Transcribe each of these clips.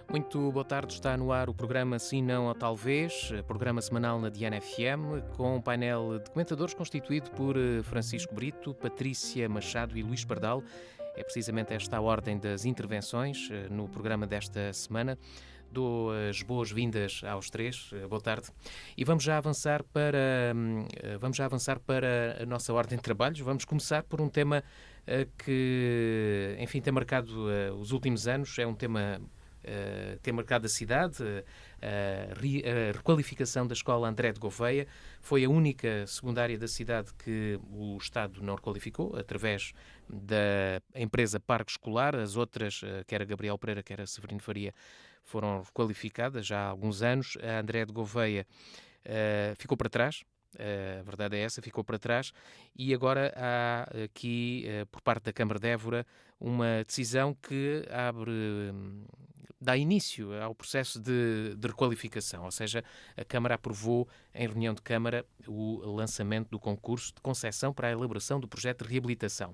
Muito boa tarde, está no ar o programa Sim, Não ou Talvez, programa semanal na Diana FM, com um painel de comentadores constituído por Francisco Brito, Patrícia Machado e Luís Pardal. É precisamente esta a ordem das intervenções no programa desta semana. Dou as boas-vindas aos três. Boa tarde. E vamos já avançar para a nossa ordem de trabalhos. Vamos começar por um tema que, enfim, tem marcado os últimos anos. É um tema tem marcado a cidade, a requalificação da escola André de Gouveia. Foi a única secundária da cidade que o Estado não requalificou, através da empresa Parque Escolar. As outras, quer a Gabriel Pereira, quer a Severino Faria, foram requalificadas já há alguns anos. A André de Gouveia ficou para trás. A verdade é essa, ficou para trás, e agora há aqui, por parte da Câmara de Évora, uma decisão que dá início ao processo de requalificação, ou seja, a Câmara aprovou, em reunião de Câmara, o lançamento do concurso de concessão para a elaboração do projeto de reabilitação.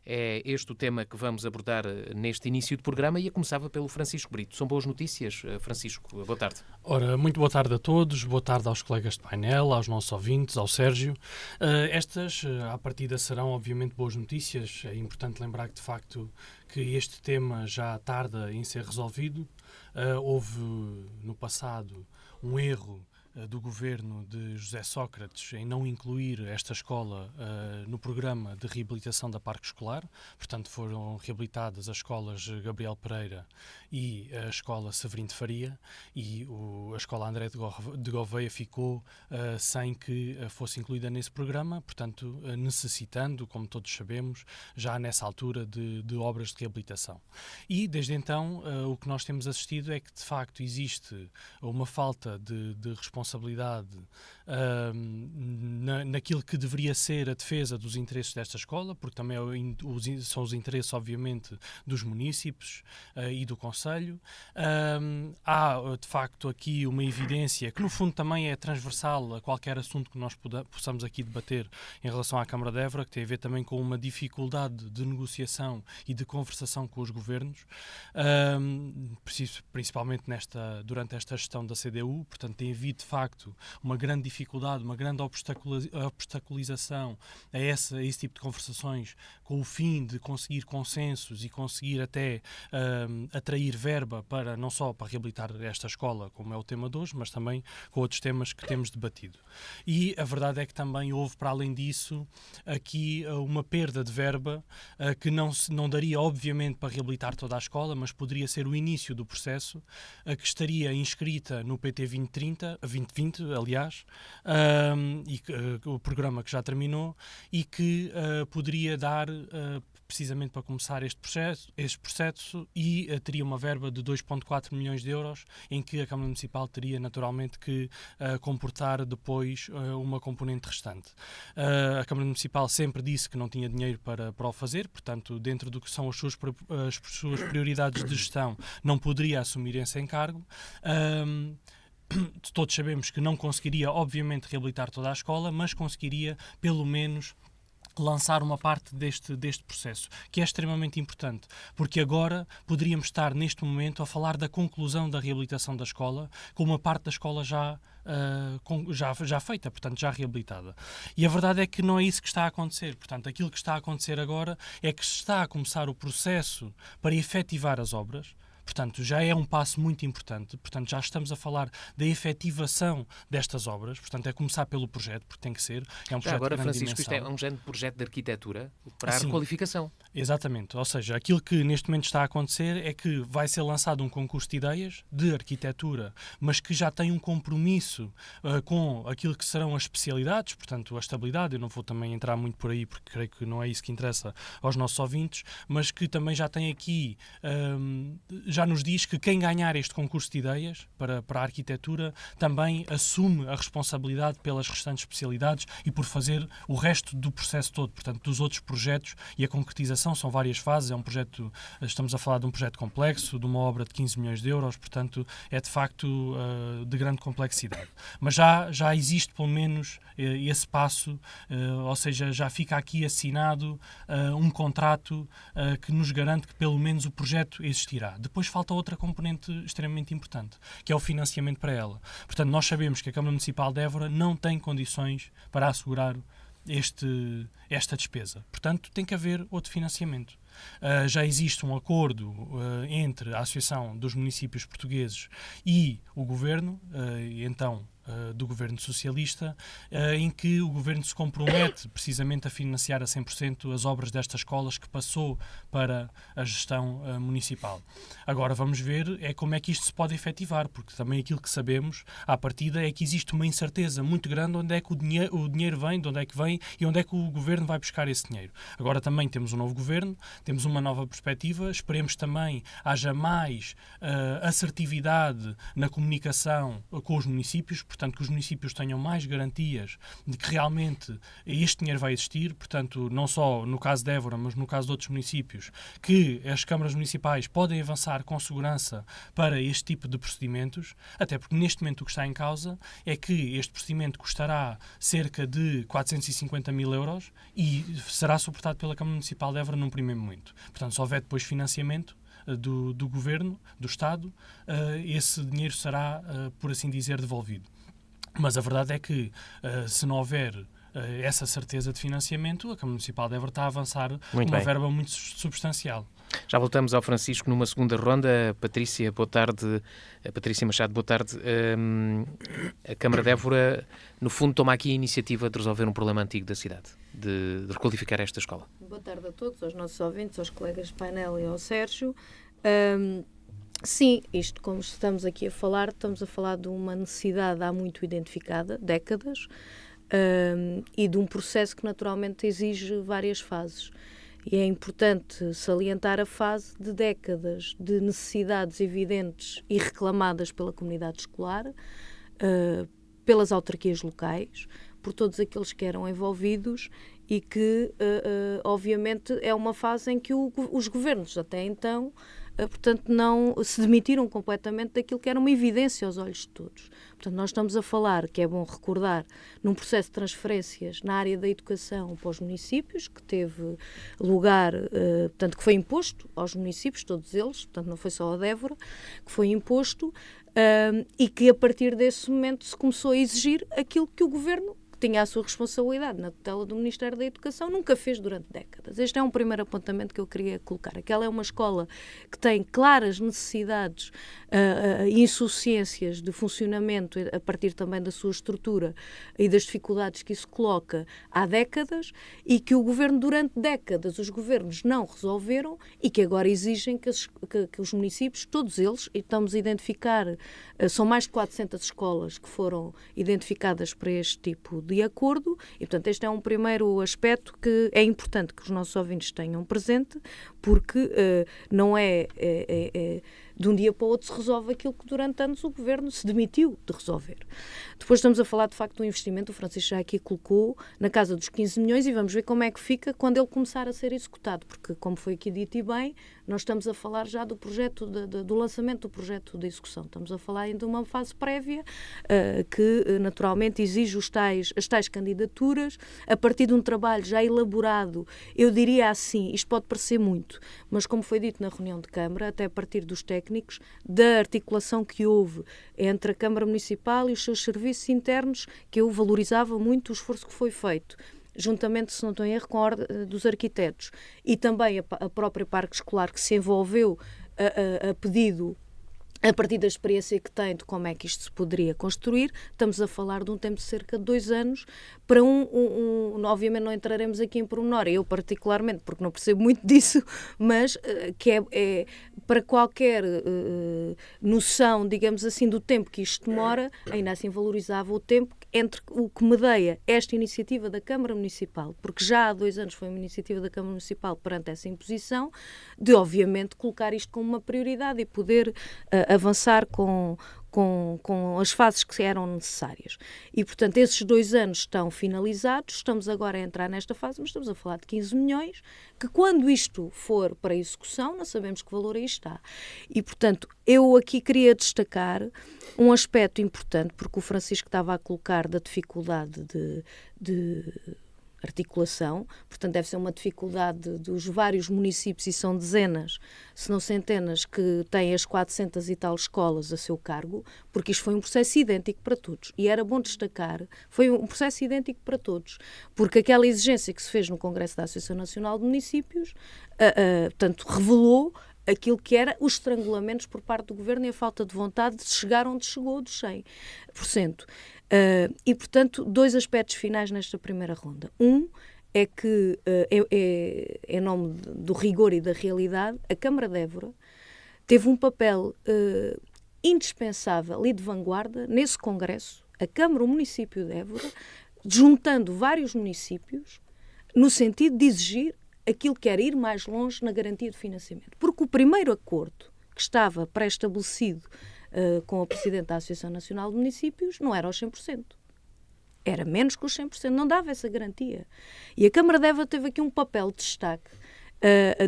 É este o tema que vamos abordar neste início do programa, e eu começava pelo Francisco Brito. São boas notícias, Francisco? Boa tarde. Ora, muito boa tarde a todos, boa tarde aos colegas de painel, aos nossos ouvintes, ao Sérgio. Estas, à partida, serão obviamente boas notícias. É importante lembrar que, de facto, que este tema já tarda em ser resolvido. Houve, no passado, um erro do governo de José Sócrates em não incluir esta escola no programa de reabilitação da Parque Escolar. Portanto, foram reabilitadas as escolas Gabriel Pereira e a escola Severino de Faria, e a escola André de Gouveia ficou sem que fosse incluída nesse programa, portanto, necessitando, como todos sabemos, já nessa altura de obras de reabilitação. E, desde então, o que nós temos assistido é que, de facto, existe uma falta de responsabilidade naquilo que deveria ser a defesa dos interesses desta escola, porque também são os interesses, obviamente, dos munícipes e do Conselho. Há, de facto, aqui uma evidência que, no fundo, também é transversal a qualquer assunto que nós possamos aqui debater em relação à Câmara de Évora, que tem a ver também com uma dificuldade de negociação e de conversação com os governos, principalmente durante esta gestão da CDU. Portanto, tem havido, de facto, uma grande dificuldade, uma grande obstaculização a esse tipo de conversações, com o fim de conseguir consensos e conseguir até atrair verba para, não só para reabilitar esta escola, como é o tema de hoje, mas também com outros temas que temos debatido. E a verdade é que também houve, para além disso, aqui uma perda de verba que não daria, obviamente, para reabilitar toda a escola, mas poderia ser o início do processo, que estaria inscrita no PT 2020, aliás, o programa que já terminou, e que poderia dar precisamente para começar este processo, e teria uma verba de 2,4 milhões de euros, em que a Câmara Municipal teria naturalmente que comportar depois uma componente restante. A Câmara Municipal sempre disse que não tinha dinheiro para o fazer, portanto, dentro do que são as suas prioridades de gestão, não poderia assumir esse encargo. Todos sabemos que não conseguiria, obviamente, reabilitar toda a escola, mas conseguiria, pelo menos, lançar uma parte deste processo, que é extremamente importante, porque agora poderíamos estar, neste momento, a falar da conclusão da reabilitação da escola, com uma parte da escola já feita, portanto, já reabilitada. E a verdade é que não é isso que está a acontecer. Portanto, aquilo que está a acontecer agora é que se está a começar o processo para efetivar as obras. Portanto, já é um passo muito importante. Portanto, já estamos a falar da efetivação destas obras. Portanto, é começar pelo projeto, porque tem que ser. É um projeto Agora, de grande Francisco, isto é dimensão. um género de projeto de arquitetura para a Sim. requalificação. Exatamente, ou seja, aquilo que neste momento está a acontecer é que vai ser lançado um concurso de ideias de arquitetura, mas que já tem um compromisso com aquilo que serão as especialidades, portanto a estabilidade. Eu não vou também entrar muito por aí, porque creio que não é isso que interessa aos nossos ouvintes, mas que também já tem aqui, já nos diz que quem ganhar este concurso de ideias para a arquitetura também assume a responsabilidade pelas restantes especialidades e por fazer o resto do processo todo, portanto dos outros projetos e a concretização. São várias fases, estamos a falar de um projeto complexo, de uma obra de 15 milhões de euros, portanto é de facto de grande complexidade. Mas já existe pelo menos esse passo, ou seja, já fica aqui assinado um contrato que nos garante que pelo menos o projeto existirá. Depois falta outra componente extremamente importante, que é o financiamento para ela. Portanto, nós sabemos que a Câmara Municipal de Évora não tem condições para assegurar esta despesa. Portanto, tem que haver outro financiamento. Já existe um acordo entre a Associação dos Municípios Portugueses e o Governo, do Governo Socialista, em que o Governo se compromete precisamente a financiar a 100% as obras destas escolas que passou para a gestão municipal. Agora vamos ver como é que isto se pode efetivar, porque também aquilo que sabemos à partida é que existe uma incerteza muito grande onde é que o dinheiro vem, de onde é que vem e onde é que o Governo vai buscar esse dinheiro. Agora também temos um novo Governo, temos uma nova perspectiva, esperemos também haja mais assertividade na comunicação com os municípios, portanto que os municípios tenham mais garantias de que realmente este dinheiro vai existir, portanto não só no caso de Évora, mas no caso de outros municípios, que as câmaras municipais podem avançar com segurança para este tipo de procedimentos, até porque neste momento o que está em causa é que este procedimento custará cerca de 450 mil euros e será suportado pela Câmara Municipal de Évora num primeiro momento. Portanto, se houver depois financiamento do Governo, do Estado, esse dinheiro será, por assim dizer, devolvido. Mas a verdade é que, se não houver essa certeza de financiamento, a Câmara Municipal de Évora está a avançar uma verba muito substancial. Já voltamos ao Francisco numa segunda ronda. Patrícia, boa tarde. Patrícia Machado, boa tarde. A Câmara de Évora, no fundo, toma aqui a iniciativa de resolver um problema antigo da cidade, de requalificar esta escola. Boa tarde a todos, aos nossos ouvintes, aos colegas de painel e ao Sérgio. Sim, isto, como estamos aqui a falar, estamos a falar de uma necessidade há muito identificada, décadas, e de um processo que naturalmente exige várias fases. E é importante salientar a fase de décadas de necessidades evidentes e reclamadas pela comunidade escolar, pelas autarquias locais, por todos aqueles que eram envolvidos e que, obviamente, é uma fase em que os governos, até então, portanto, não se demitiram completamente daquilo que era uma evidência aos olhos de todos. Portanto, nós estamos a falar, que é bom recordar, num processo de transferências na área da educação para os municípios, que teve lugar, portanto, que foi imposto aos municípios, todos eles, portanto, não foi só a de Évora, que foi imposto, e que a partir desse momento se começou a exigir aquilo que o Governo, que tinha a sua responsabilidade na tutela do Ministério da Educação, nunca fez durante décadas. Este é um primeiro apontamento que eu queria colocar. Aquela é uma escola que tem claras necessidades e insuficiências de funcionamento a partir também da sua estrutura e das dificuldades que isso coloca há décadas e que o Governo, durante décadas, os governos não resolveram e que agora exigem que os municípios, todos eles, e estamos a identificar, são mais de 400 escolas que foram identificadas para este tipo de acordo e, portanto, este é um primeiro aspecto que é importante que os nossos ouvintes tenham presente, porque não é de um dia para o outro se resolve aquilo que durante anos o Governo se demitiu de resolver. Depois estamos a falar, de facto, do investimento, o Francisco já aqui colocou, na casa dos 15 milhões e vamos ver como é que fica quando ele começar a ser executado, porque, como foi aqui dito e bem, nós estamos a falar já do projeto, do lançamento do projeto de execução. Estamos a falar ainda de uma fase prévia que, naturalmente, exige as tais candidaturas, a partir de um trabalho já elaborado. Eu diria assim, isto pode parecer muito, mas como foi dito na reunião de Câmara, até a partir dos técnicos, da articulação que houve entre a Câmara Municipal e os seus serviços internos, que eu valorizava muito o esforço que foi feito, juntamente, se não estou em erro, com a Ordem dos Arquitetos, e também a própria Parque Escolar, que se envolveu a pedido, a partir da experiência que tem de como é que isto se poderia construir. Estamos a falar de um tempo de cerca de 2 anos para obviamente não entraremos aqui em pormenor, eu particularmente, porque não percebo muito disso, mas que é para qualquer noção, digamos assim, do tempo que isto demora, ainda assim valorizava o tempo entre o que medeia esta iniciativa da Câmara Municipal, porque já há 2 anos foi uma iniciativa da Câmara Municipal perante essa imposição, de obviamente colocar isto como uma prioridade e poder avançar com as fases que eram necessárias. E, portanto, esses 2 anos estão finalizados, estamos agora a entrar nesta fase, mas estamos a falar de 15 milhões, que quando isto for para execução, não sabemos que valor aí está. E, portanto, eu aqui queria destacar um aspecto importante, porque o Francisco estava a colocar da dificuldade articulação, portanto deve ser uma dificuldade dos vários municípios, e são dezenas, se não centenas, que têm as 400 e tal escolas a seu cargo, porque isto foi um processo idêntico para todos. E era bom destacar, foi um processo idêntico para todos, porque aquela exigência que se fez no Congresso da Associação Nacional de Municípios, portanto, revelou aquilo que era os estrangulamentos por parte do Governo e a falta de vontade de chegar onde chegou dos 100%. E, portanto, 2 aspectos finais nesta primeira ronda. Um é que, em nome do rigor e da realidade, a Câmara de Évora teve um papel indispensável e de vanguarda nesse Congresso, a Câmara, o município de Évora, juntando vários municípios no sentido de exigir aquilo que era ir mais longe na garantia de financiamento. Porque o primeiro acordo que estava pré-estabelecido com a Presidente da Associação Nacional de Municípios não era aos 100%. Era menos que os 100%, não dava essa garantia. E a Câmara de Évora teve aqui um papel de destaque,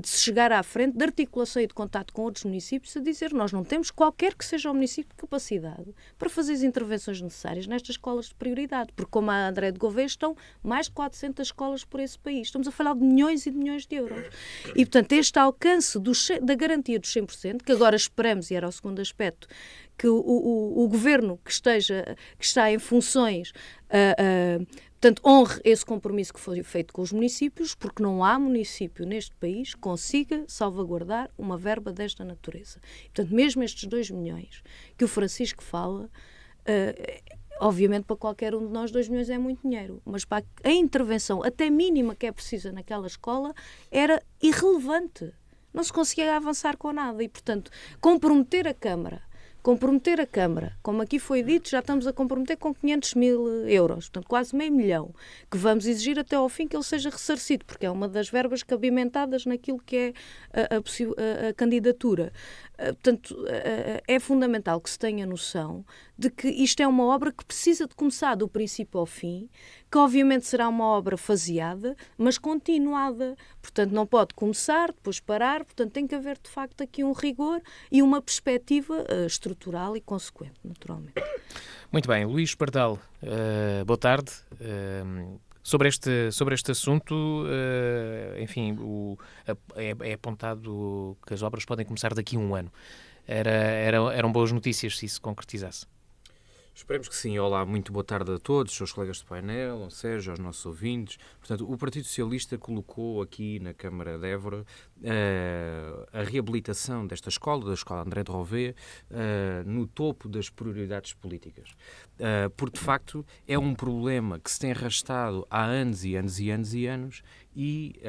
de se chegar à frente, de articulação e de contato com outros municípios, a dizer nós não temos qualquer que seja o município de capacidade para fazer as intervenções necessárias nestas escolas de prioridade, porque como a André de Gouveia estão mais de 400 escolas por esse país. Estamos a falar de milhões e de milhões de euros. E, portanto, este alcance da garantia dos 100%, que agora esperamos, e era o segundo aspecto, que o governo que está em funções portanto, honre esse compromisso que foi feito com os municípios, porque não há município neste país que consiga salvaguardar uma verba desta natureza. Portanto, mesmo estes 2 milhões que o Francisco fala, obviamente para qualquer um de nós 2 milhões é muito dinheiro, mas para a intervenção até mínima que é precisa naquela escola era irrelevante. Não se conseguia avançar com nada e, portanto, comprometer a Câmara, como aqui foi dito, já estamos a comprometer com 500 mil euros, portanto quase $500 000, que vamos exigir até ao fim que ele seja ressarcido, porque é uma das verbas cabimentadas naquilo que é a candidatura. Portanto, é fundamental que se tenha noção de que isto é uma obra que precisa de começar do princípio ao fim, que obviamente será uma obra faseada, mas continuada. Portanto, não pode começar, depois parar, portanto tem que haver de facto aqui um rigor e uma perspectiva estrutural e consequente, naturalmente. Muito bem, Luís Pardal, boa tarde. Sobre este assunto, enfim, é apontado que as obras podem começar daqui a 1 ano. Eram boas notícias se isso se concretizasse. Esperemos que sim. Olá, muito boa tarde a todos, aos colegas de painel, ao Sérgio, aos nossos ouvintes. Portanto, o Partido Socialista colocou aqui na Câmara de Évora a reabilitação desta escola, da Escola André de Gouveia, no topo das prioridades políticas. Porque, de facto, é um problema que se tem arrastado há anos e anos e anos e anos e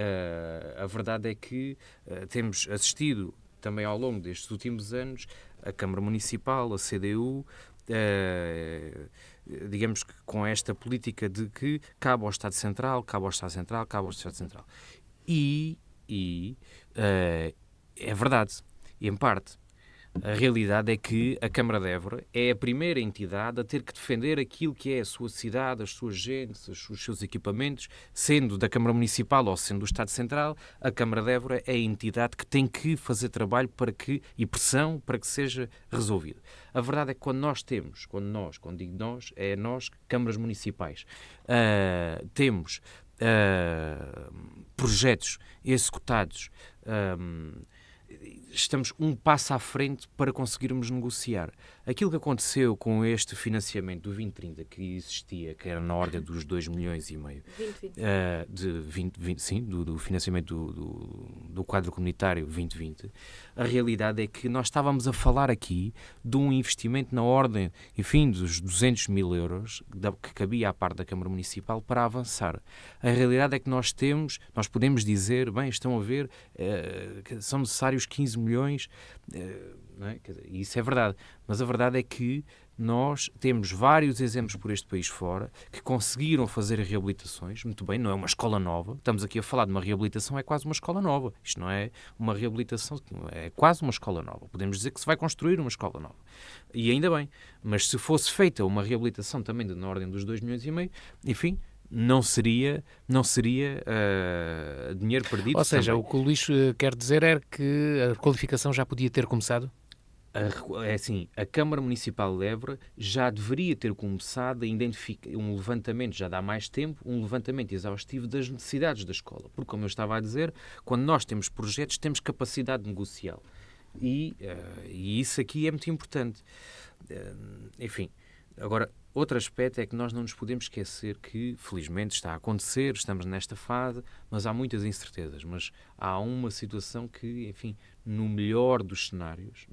a verdade é que temos assistido também ao longo destes últimos anos a Câmara Municipal, a CDU, digamos que com esta política de que cabe ao Estado Central, cabe ao Estado Central, cabe ao Estado Central. E é verdade, e em parte, a realidade é que a Câmara de Évora é a primeira entidade a ter que defender aquilo que é a sua cidade, as suas gentes, os seus equipamentos, sendo da Câmara Municipal ou sendo do Estado Central, a Câmara de Évora é a entidade que tem que fazer trabalho e pressão para que seja resolvido. A verdade é que quando digo nós, é nós, câmaras municipais, temos projetos executados, estamos um passo à frente para conseguirmos negociar. Aquilo que aconteceu com este financiamento do 2030 que existia, que era na ordem dos 2,5 milhões, do financiamento do quadro comunitário 2020, a realidade é que nós estávamos a falar aqui de um investimento na ordem, enfim, dos 200 mil euros que cabia à parte da Câmara Municipal para avançar. A realidade é que nós podemos dizer, bem, estão a ver, são necessários 15 milhões, não é? Isso é verdade, mas a verdade é que nós temos vários exemplos por este país fora que conseguiram fazer reabilitações, muito bem, não é uma escola nova, estamos aqui a falar de uma reabilitação, é quase uma escola nova, isto não é uma reabilitação, é quase uma escola nova, podemos dizer que se vai construir uma escola nova, e ainda bem, mas se fosse feita uma reabilitação também na ordem dos 2,5 milhões, enfim, não seria dinheiro perdido. Ou seja, também. o que o Luís quer dizer é que a qualificação já podia ter começado? É assim, a Câmara Municipal de Évora já deveria ter começado a identificar um levantamento, já dá mais tempo, um levantamento exaustivo das necessidades da escola. Porque, como eu estava a dizer, quando nós temos projetos, temos capacidade negocial. E isso aqui é muito importante. Enfim, agora, outro aspecto é que nós não nos podemos esquecer que, felizmente, está a acontecer, estamos nesta fase, mas há muitas incertezas. Mas há uma situação que, enfim, no melhor dos cenários,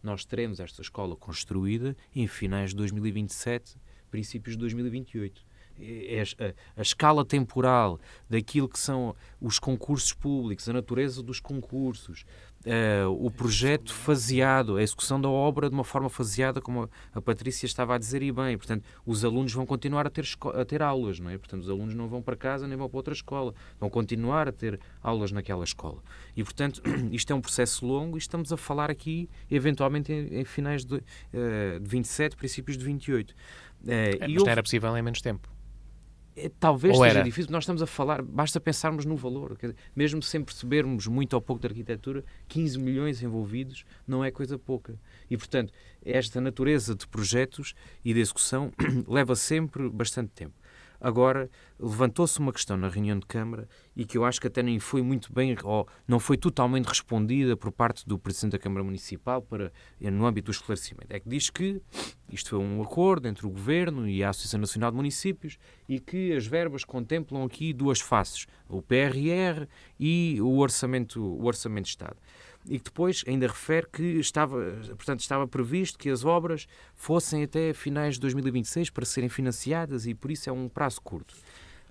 nós teremos esta escola construída em finais de 2027, princípios de 2028. A escala temporal daquilo que são os concursos públicos, a natureza dos concursos, o projeto faseado, a execução da obra de uma forma faseada, como a Patrícia estava a dizer, e bem, portanto, os alunos vão continuar a ter aulas, não é? Portanto, os alunos não vão para casa nem vão para outra escola, vão continuar a ter aulas naquela escola. E, portanto, isto é um processo longo e estamos a falar aqui, eventualmente, em finais de 27, princípios de 28. Mas não era possível em menos tempo. Talvez seja difícil, nós estamos a falar, basta pensarmos no valor, quer dizer, mesmo sem percebermos muito ou pouco de arquitetura, 15 milhões envolvidos não é coisa pouca. E, portanto, esta natureza de projetos e de execução leva sempre bastante tempo. Agora, levantou-se uma questão na reunião de Câmara e que eu acho que até nem foi muito bem, ou não foi totalmente respondida por parte do Presidente da Câmara Municipal no âmbito do esclarecimento. É que diz que isto foi um acordo entre o Governo e a Associação Nacional de Municípios e que as verbas contemplam aqui duas faces, o PRR e o Orçamento de Estado. E que depois ainda refere que estava previsto que as obras fossem até finais de 2026 para serem financiadas e por isso é um prazo curto.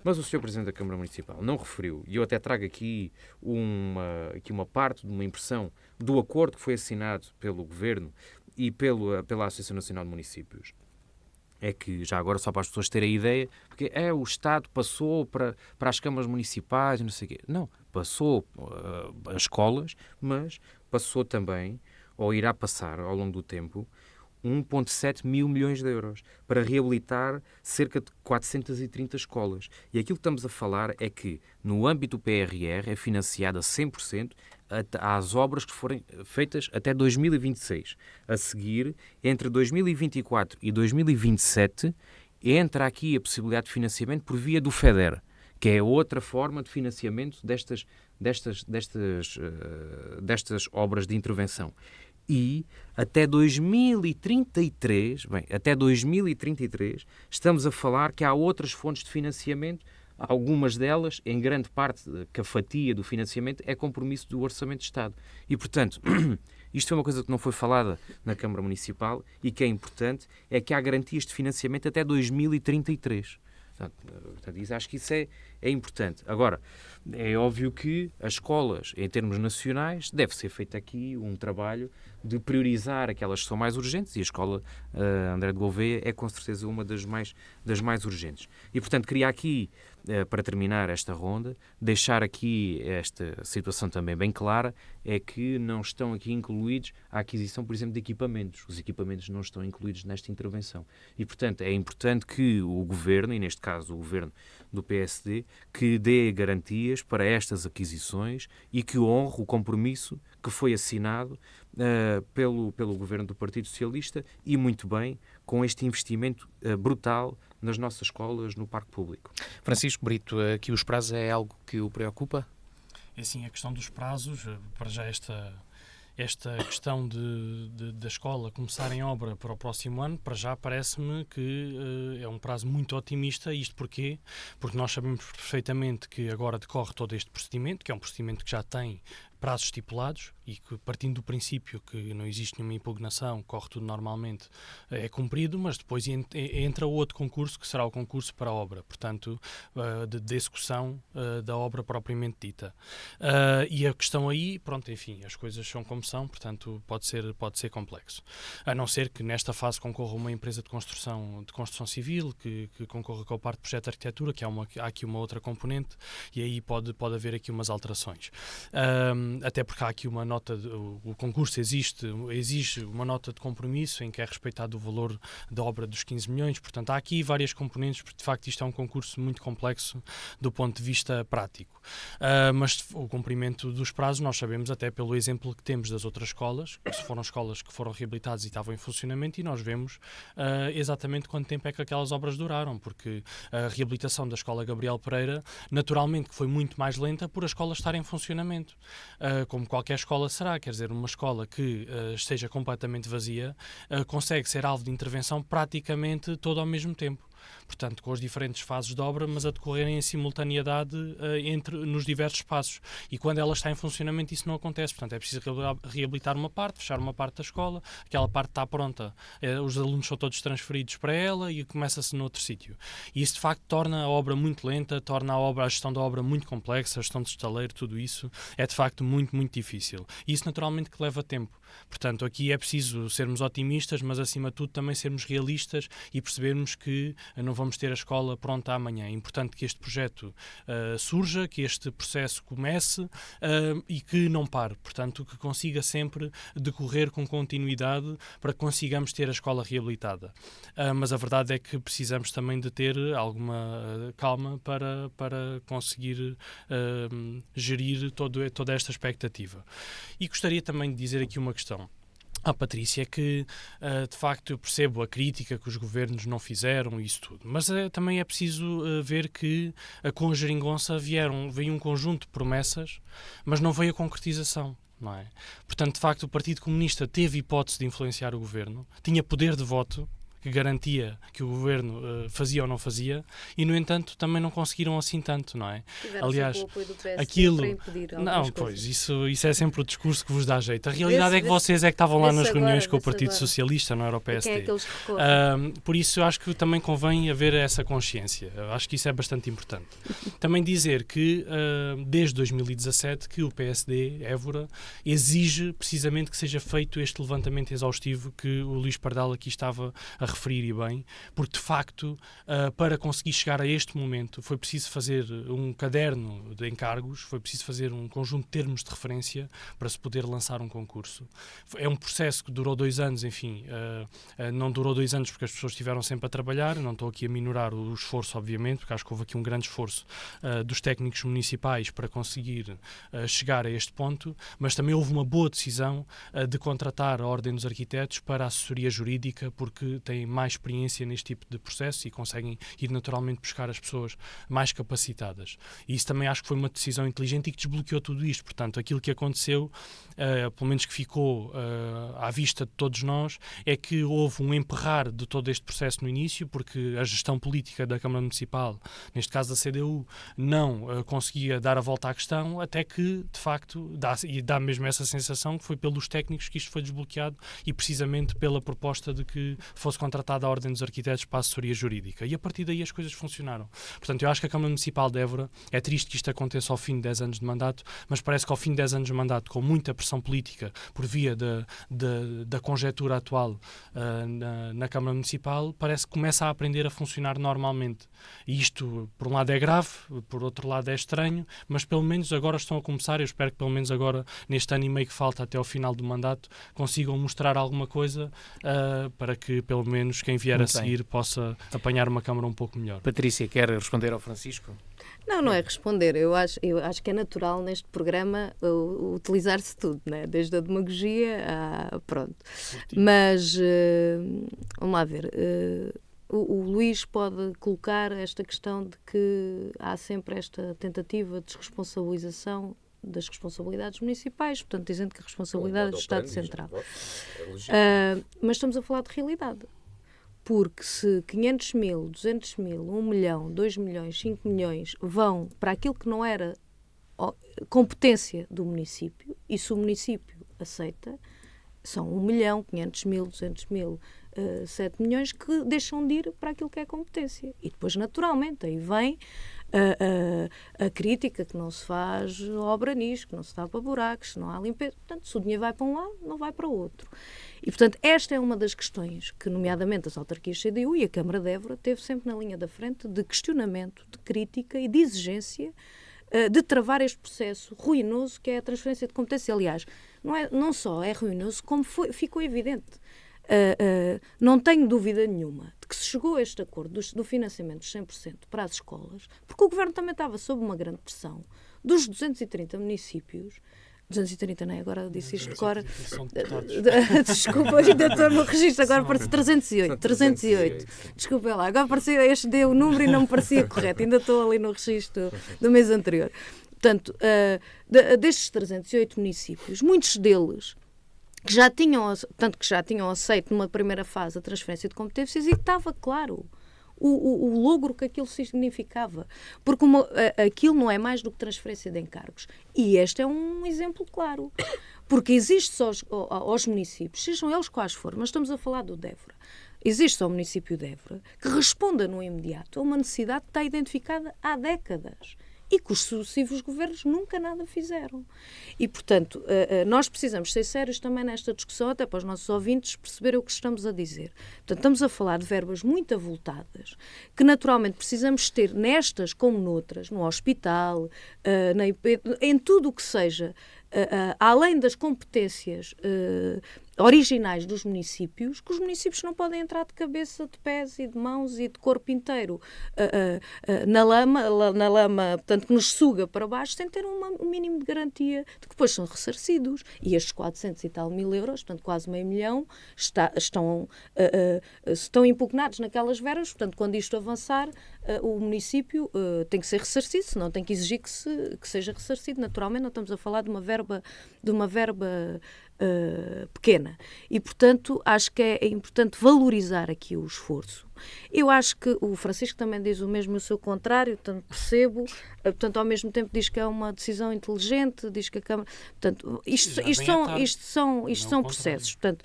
Mas o Sr. Presidente da Câmara Municipal não referiu, e eu até trago aqui uma parte de uma impressão do acordo que foi assinado pelo Governo e pela Associação Nacional de Municípios. É que, já agora, só para as pessoas terem a ideia, porque o Estado passou para as câmaras municipais e não sei o quê. Não, passou as escolas, mas passou também, ou irá passar ao longo do tempo, 1,7 mil milhões de euros para reabilitar cerca de 430 escolas. E aquilo que estamos a falar é que, no âmbito do PRR, é financiada 100% às obras que forem feitas até 2026. A seguir, entre 2024 e 2027, entra aqui a possibilidade de financiamento por via do FEDER, que é outra forma de financiamento destas obras de intervenção. E até 2033, estamos a falar que há outras fontes de financiamento, algumas delas, em grande parte, que a fatia do financiamento é compromisso do Orçamento de Estado. E, portanto, isto é uma coisa que não foi falada na Câmara Municipal e que é importante, é que há garantias de financiamento até 2033. Portanto, acho que isso é importante. Agora, é óbvio que as escolas, em termos nacionais, deve ser feito aqui um trabalho de priorizar aquelas que são mais urgentes e a escola André de Gouveia é com certeza uma das mais urgentes. E, portanto, queria aqui, para terminar esta ronda, deixar aqui esta situação também bem clara, é que não estão aqui incluídos a aquisição, por exemplo, de equipamentos. Os equipamentos não estão incluídos nesta intervenção. E, portanto, é importante que o Governo, e neste caso o Governo do PSD, que dê garantias para estas aquisições e que honre o compromisso que foi assinado pelo Governo do Partido Socialista e, muito bem, com este investimento brutal nas nossas escolas, no parque público. Francisco Brito, aqui os prazos é algo que o preocupa? É assim, a questão dos prazos, para já esta questão da escola começar em obra para o próximo ano, para já parece-me que é um prazo muito otimista. Isto porquê? Porque nós sabemos perfeitamente que agora decorre todo este procedimento, que é um procedimento que já tem prazos estipulados e que, partindo do princípio que não existe nenhuma impugnação, corre tudo normalmente, é cumprido, mas depois entra outro concurso, que será o concurso para a obra, portanto, de execução da obra propriamente dita. E a questão aí, pronto, enfim, as coisas são como são, portanto, pode ser complexo. A não ser que nesta fase concorra uma empresa de construção civil, que concorra com a parte de projeto de arquitetura, que há aqui uma outra componente, e aí pode haver aqui umas alterações. Até porque há aqui uma nota o concurso exige uma nota de compromisso em que é respeitado o valor da obra dos 15 milhões, portanto há aqui várias componentes, porque de facto isto é um concurso muito complexo do ponto de vista prático. Mas o cumprimento dos prazos nós sabemos até pelo exemplo que temos das outras escolas, que foram escolas que foram reabilitadas e estavam em funcionamento, e nós vemos exatamente quanto tempo é que aquelas obras duraram, porque a reabilitação da Escola Gabriel Pereira, naturalmente que foi muito mais lenta por a escola estar em funcionamento, como qualquer escola será, quer dizer, uma escola que esteja completamente vazia consegue ser alvo de intervenção praticamente todo ao mesmo tempo. Portanto, com as diferentes fases de obra, mas a decorrerem em simultaneidade nos diversos passos. E quando ela está em funcionamento, isso não acontece. Portanto, é preciso reabilitar uma parte, fechar uma parte da escola, aquela parte está pronta, os alunos são todos transferidos para ela e começa-se noutro sítio. E isso, de facto, torna a obra muito lenta, torna a gestão da obra muito complexa, a gestão de estaleiro, tudo isso é, de facto, muito, muito difícil. E isso, naturalmente, que leva tempo. Portanto, aqui é preciso sermos otimistas, mas, acima de tudo, também sermos realistas e percebermos que não vamos ter a escola pronta amanhã. É importante que este projeto surja, que este processo comece e que não pare. Portanto, que consiga sempre decorrer com continuidade para que consigamos ter a escola reabilitada. Mas a verdade é que precisamos também de ter alguma calma para conseguir gerir toda esta expectativa. E gostaria também de dizer aqui uma questão. Patrícia, que de facto eu percebo a crítica que os governos não fizeram e isso tudo, mas também é preciso ver que com a geringonça veio um conjunto de promessas, mas não veio a concretização. Não é? Portanto, de facto, o Partido Comunista teve hipótese de influenciar o governo, tinha poder de voto, que garantia que o governo fazia ou não fazia, e no entanto também não conseguiram assim tanto, não é? Aliás, o apoio do PSD aquilo para impedir não, pois, isso é sempre o discurso que vos dá jeito. A realidade é que vocês é que estavam lá nas reuniões com o Partido Socialista, não era o PSD. Quem é que por isso eu acho que também convém haver essa consciência. Eu acho que isso é bastante importante. Também dizer que desde 2017 que o PSD, Évora, exige precisamente que seja feito este levantamento exaustivo que o Luís Pardal aqui estava a referir e bem, porque de facto para conseguir chegar a este momento foi preciso fazer um caderno de encargos, foi preciso fazer um conjunto de termos de referência para se poder lançar um concurso. É um processo que durou 2 anos, enfim, não durou 2 anos porque as pessoas estiveram sempre a trabalhar, não estou aqui a minorar o esforço, obviamente, porque acho que houve aqui um grande esforço dos técnicos municipais para conseguir chegar a este ponto, mas também houve uma boa decisão de contratar a Ordem dos Arquitetos para a assessoria jurídica, porque têm mais experiência neste tipo de processo e conseguem ir naturalmente buscar as pessoas mais capacitadas. E isso também acho que foi uma decisão inteligente e que desbloqueou tudo isto. Portanto, aquilo que aconteceu, pelo menos que ficou à vista de todos nós, é que houve um emperrar de todo este processo no início, porque a gestão política da Câmara Municipal, neste caso da CDU, não conseguia dar a volta à questão, até que, de facto, dá mesmo essa sensação que foi pelos técnicos que isto foi desbloqueado e precisamente pela proposta de que fosse contratada a Ordem dos Arquitetos para a assessoria jurídica. E a partir daí as coisas funcionaram. Portanto, eu acho que a Câmara Municipal de Évora, é triste que isto aconteça ao fim de 10 anos de mandato, mas parece que ao fim de 10 anos de mandato, com muita pressão política por via da conjetura atual na Câmara Municipal, parece que começa a aprender a funcionar normalmente. E isto, por um lado, é grave, por outro lado é estranho, mas pelo menos agora estão a começar. Eu espero que pelo menos agora, neste ano e meio que falta até ao final do mandato, consigam mostrar alguma coisa para que pelo menos quem vier a seguir possa apanhar uma Câmara um pouco melhor. Patrícia, quer responder ao Francisco? Não é responder. Eu acho que é natural neste programa utilizar-se tudo, né? Desde a demagogia a... pronto. Mas, vamos lá ver... O Luís pode colocar esta questão de que há sempre esta tentativa de desresponsabilização das responsabilidades municipais, portanto, dizendo que a responsabilidade é do Estado Central. Mas estamos a falar de realidade. Porque se 500 mil, 200 mil, 1 milhão, 2 milhões, 5 milhões vão para aquilo que não era competência do município, e se o município aceita, são 1 milhão, 500 mil, 200 mil, 7 milhões que deixam de ir para aquilo que é competência. E depois, naturalmente, aí vem a crítica que não se faz obra nisto, que não se tapa buracos, não há limpeza. Portanto, se o dinheiro vai para um lado, não vai para o outro. E, portanto, esta é uma das questões que, nomeadamente, as autarquias CDU e a Câmara de Évora teve sempre na linha da frente de questionamento, de crítica e de exigência de travar este processo ruinoso que é a transferência de competência. Aliás, não só é ruinoso, como ficou evidente. Não tenho dúvida nenhuma de que se chegou a este acordo do financiamento de 100% para as escolas, porque o Governo também estava sob uma grande pressão dos 230 municípios. 230, não é? Agora disse isto agora. Desculpa, ainda estou no registro, agora parece 308. Desculpa lá, agora parecia, este deu o número e não me parecia correto, ainda estou ali no registro do mês anterior. Portanto, destes 308 municípios, muitos deles que já tinham aceito numa primeira fase a transferência de competências e estava claro o logro que aquilo significava. Porque aquilo não é mais do que transferência de encargos. E este é um exemplo claro. Porque existe só aos municípios, sejam eles quais forem, mas estamos a falar do Évora, existe só o município de Évora que responda no imediato a uma necessidade que está identificada há décadas e que os sucessivos governos nunca nada fizeram. E, portanto, nós precisamos ser sérios também nesta discussão, até para os nossos ouvintes perceberem o que estamos a dizer. Portanto, estamos a falar de verbas muito avultadas, que naturalmente precisamos ter nestas como noutras, no hospital, na IP, em tudo o que seja, além das competências originais dos municípios, que os municípios não podem entrar de cabeça, de pés e de mãos e de corpo inteiro na lama, portanto, que nos suga para baixo, sem ter um mínimo de garantia de que depois são ressarcidos. E estes 400 e tal mil euros, portanto, quase meio milhão, estão impugnados naquelas verbas. Portanto, quando isto avançar, o município tem que ser ressarcido, senão tem que exigir que seja ressarcido. Naturalmente, não estamos a falar de uma verba pequena. E, portanto, acho que é importante valorizar aqui o esforço. Eu acho que o Francisco também diz o mesmo, o seu contrário, portanto, percebo. Portanto, ao mesmo tempo diz que é uma decisão inteligente, diz que a Câmara... Portanto, isto são processos. Portanto,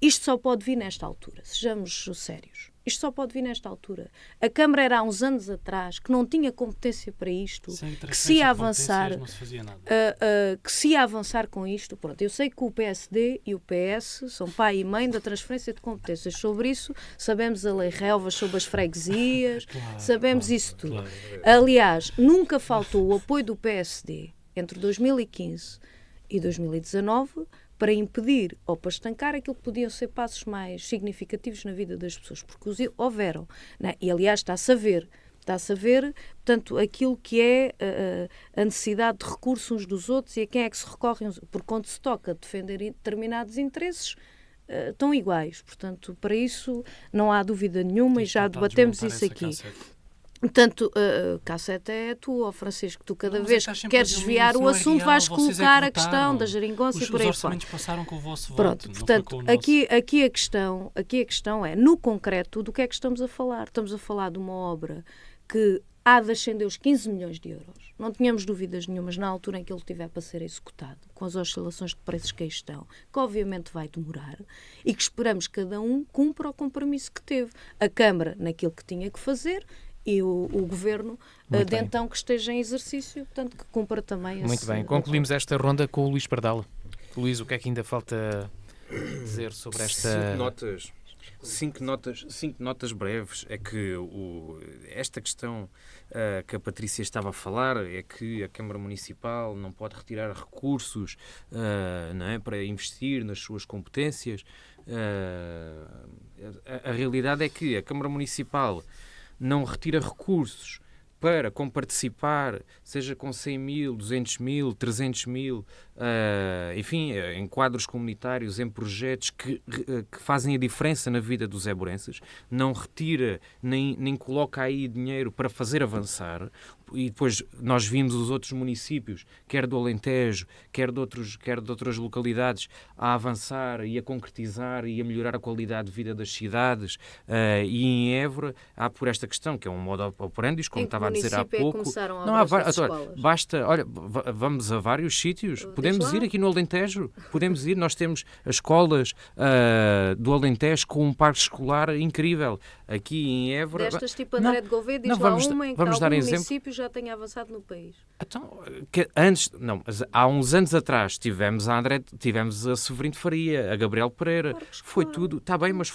isto só pode vir nesta altura, sejamos sérios. Isto só pode vir nesta altura. A Câmara era há uns anos atrás que não tinha competência para isto, que se ia avançar, não se fazia nada. Que se ia avançar com isto. Pronto, eu sei que o PSD e o PS são pai e mãe da transferência de competências. Sobre isso, sabemos a lei Relvas sobre as freguesias, sabemos isso tudo. Claro. Aliás, nunca faltou o apoio do PSD entre 2015 e 2019 para impedir ou para estancar aquilo que podiam ser passos mais significativos na vida das pessoas, porque os houveram. Né? E, aliás, está-se a ver, portanto, aquilo que é a necessidade de recursos uns dos outros e a quem é que se recorrem, porque quando se toca defender determinados interesses, estão iguais. Portanto, para isso não há dúvida nenhuma e já debatemos isso aqui. Portanto, Cassete é tu, ó Francisco, tu cada vez que queres desviar o assunto vais colocar a questão da geringonça e por aí fora. Os orçamentos passaram com o vosso voto. Pronto, portanto, aqui a questão é, no concreto, do que é que estamos a falar? Estamos a falar de uma obra que há de ascender os 15 milhões de euros. Não tínhamos dúvidas nenhumas na altura em que ele estiver para ser executado, com as oscilações de preços que aí estão, que obviamente vai demorar, e que esperamos que cada um cumpra o compromisso que teve. A Câmara naquilo que tinha que fazer e o Governo de então que esteja em exercício, portanto que cumpra também esse... Muito bem, concluímos esta ronda com o Luís Pardal. Luís, o que é que ainda falta dizer sobre esta... Cinco notas breves. É que esta questão que a Patrícia estava a falar é que a Câmara Municipal não pode retirar recursos não é, para investir nas suas competências. A realidade é que a Câmara Municipal não retira recursos para comparticipar, seja com 100 mil, 200 mil, 300 mil, enfim, em quadros comunitários, em projetos que fazem a diferença na vida dos éborenses, não retira nem coloca aí dinheiro para fazer avançar. E depois nós vimos os outros municípios, quer do Alentejo, quer de outras localidades, a avançar e a concretizar e a melhorar a qualidade de vida das cidades. E em Évora há por esta questão, que é um modo operandi, como estava a dizer há pouco. Não há basta, olha, vamos a vários sítios. Podemos ir aqui no Alentejo, podemos ir. Nós temos as escolas do Alentejo com um parque escolar incrível. Aqui em Évora... Destas tipo André de Gouveia, diz lá uma em que algum município já tenha avançado no país. Então, há uns anos atrás tivemos a Severino de Faria, a Gabriel Pereira, foi tudo, está bem, mas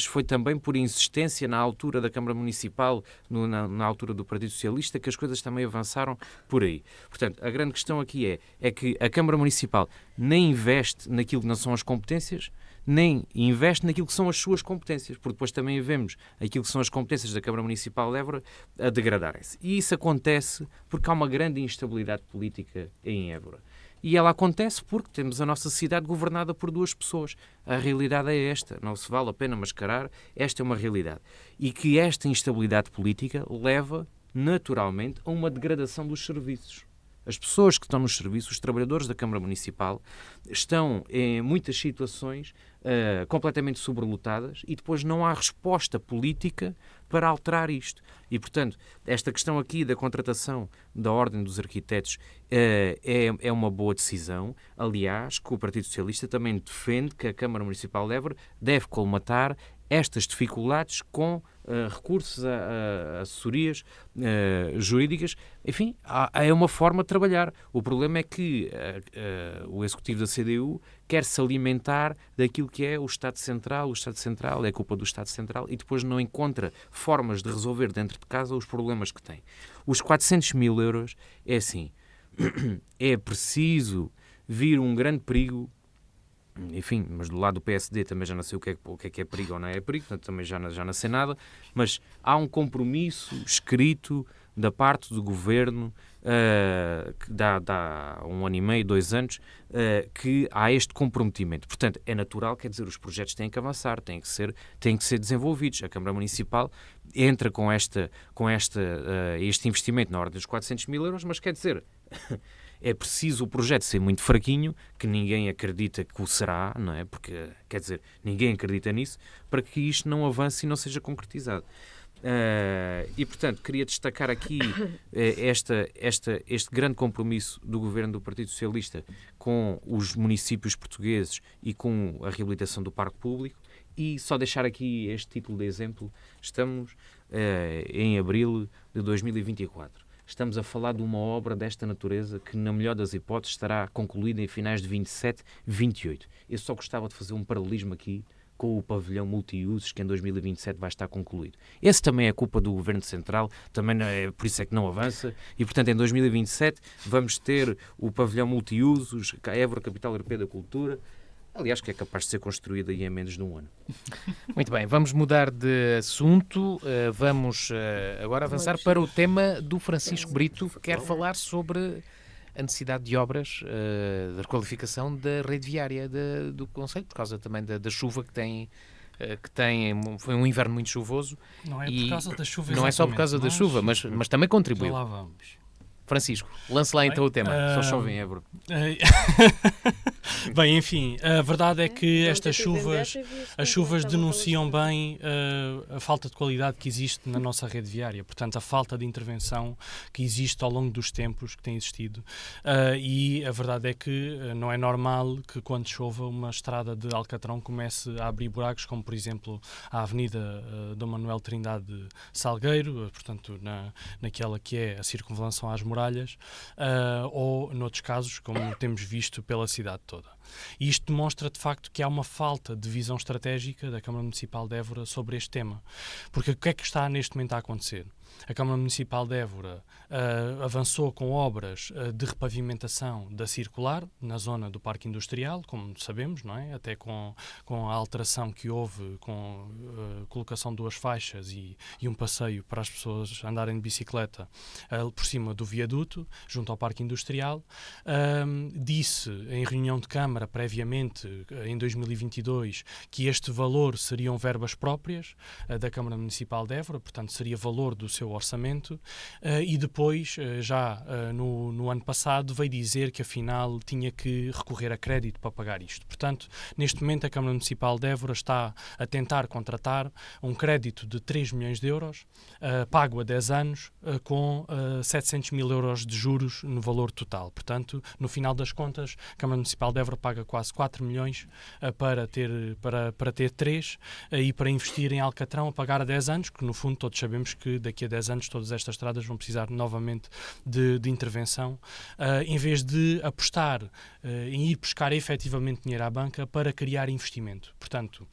foi também por insistência na altura da Câmara Municipal, na altura do Partido Socialista, que as coisas também avançaram por aí. Portanto, a grande questão aqui é que a Câmara Municipal nem investe naquilo que não são as competências, nem investe naquilo que são as suas competências, porque depois também vemos aquilo que são as competências da Câmara Municipal de Évora a degradarem-se. E isso acontece porque há uma grande instabilidade política em Évora. E ela acontece porque temos a nossa cidade governada por duas pessoas. A realidade é esta, não se vale a pena mascarar, esta é uma realidade. E que esta instabilidade política leva, naturalmente, a uma degradação dos serviços. As pessoas que estão nos serviços, os trabalhadores da Câmara Municipal, estão em muitas situações completamente sobrelotadas e depois não há resposta política para alterar isto. E, portanto, esta questão aqui da contratação da Ordem dos Arquitetos é uma boa decisão. Aliás, que o Partido Socialista também defende que a Câmara Municipal de Évora deve colmatar estas dificuldades com recursos a assessorias jurídicas. Enfim, é uma forma de trabalhar. O problema é que o Executivo da CDU quer se alimentar daquilo que é o Estado Central. O Estado Central é culpa do Estado Central e depois não encontra formas de resolver dentro de casa os problemas que tem. Os 400 mil euros é assim, é preciso vir um grande perigo. Enfim, mas do lado do PSD também já não sei o que é perigo ou não é perigo, portanto também já não sei nada, mas há um compromisso escrito da parte do Governo que dá 1 ano e meio, 2 anos, que há este comprometimento. Portanto, é natural, quer dizer, os projetos têm que avançar, têm que ser desenvolvidos. A Câmara Municipal entra com este investimento na ordem dos 400 mil euros, mas quer dizer... É preciso o projeto ser muito fraquinho, que ninguém acredita que o será, não é? Porque, quer dizer, ninguém acredita nisso, para que isto não avance e não seja concretizado. E, portanto, queria destacar aqui este grande compromisso do Governo do Partido Socialista com os municípios portugueses e com a reabilitação do parque público. E só deixar aqui este título de exemplo. Estamos em abril de 2024. Estamos a falar de uma obra desta natureza que, na melhor das hipóteses, estará concluída em finais de 27, 28. Eu só gostava de fazer um paralelismo aqui com o pavilhão multiusos que em 2027 vai estar concluído. Esse também é culpa do Governo Central, também é por isso é que não avança, e portanto em 2027 vamos ter o pavilhão multiusos, a Évora, Capital Europeia da Cultura, aliás, que é capaz de ser construída em menos de um ano. Muito bem, vamos mudar de assunto, vamos agora avançar para o tema do Francisco Brito, que quer falar sobre a necessidade de obras de requalificação da rede viária do Concelho, por causa também da chuva que tem. Foi um inverno muito chuvoso. Não é por causa da chuva, não é só por causa da chuva, mas também contribuiu. Já lá vamos. Francisco, lance lá então o tema. Só chove em Évora. Bem, enfim, a verdade é que estas chuvas denunciam bem a falta de qualidade que existe na nossa rede viária, portanto a falta de intervenção que existe ao longo dos tempos que tem existido, e a verdade é que não é normal que quando chova uma estrada de Alcatrão comece a abrir buracos, como por exemplo a Avenida Dom Manuel Trindade Salgueiro, portanto naquela que é a circunvalação às muralhas, ou noutros casos, como temos visto pela cidade toda. E isto demonstra de facto que há uma falta de visão estratégica da Câmara Municipal de Évora sobre este tema. Porque o que é que está neste momento a acontecer? A Câmara Municipal de Évora avançou com obras de repavimentação da circular na zona do Parque Industrial, como sabemos, não é? Até com a alteração que houve, com a colocação de 2 faixas e um passeio para as pessoas andarem de bicicleta por cima do viaduto, junto ao Parque Industrial. Disse em reunião de Câmara previamente, em 2022, que este valor seriam verbas próprias da Câmara Municipal de Évora, portanto seria valor do seu orçamento, e depois, no ano passado, veio dizer que afinal tinha que recorrer a crédito para pagar isto. Portanto, neste momento a Câmara Municipal de Évora está a tentar contratar um crédito de 3 milhões de euros, pago a 10 anos, com 700 mil euros de juros no valor total. Portanto, no final das contas, a Câmara Municipal de Évora paga quase 4 milhões para ter 3 e para investir em Alcatrão a pagar a 10 anos, que no fundo todos sabemos que daqui a 10 anos todas estas estradas vão precisar novamente de intervenção, em vez de apostar em ir buscar efetivamente dinheiro à banca para criar investimento. Portanto,